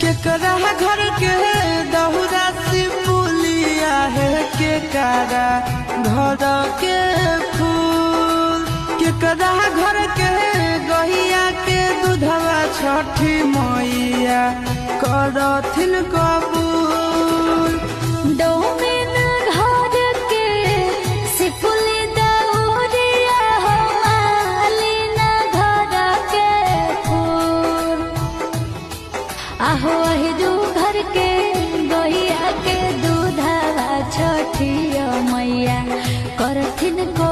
केकरा घर के दहुरा सिपुलिया है केकरा घर के फूल केकरा घर के गहिया के दूधवा छठी मैया करथिन कबूल। डोमिन घर के सिपुली दहुरिया हो मालिन घर के फूल आहो अहिरू घर के गहिया के दूधवा छठी मैया करथिन को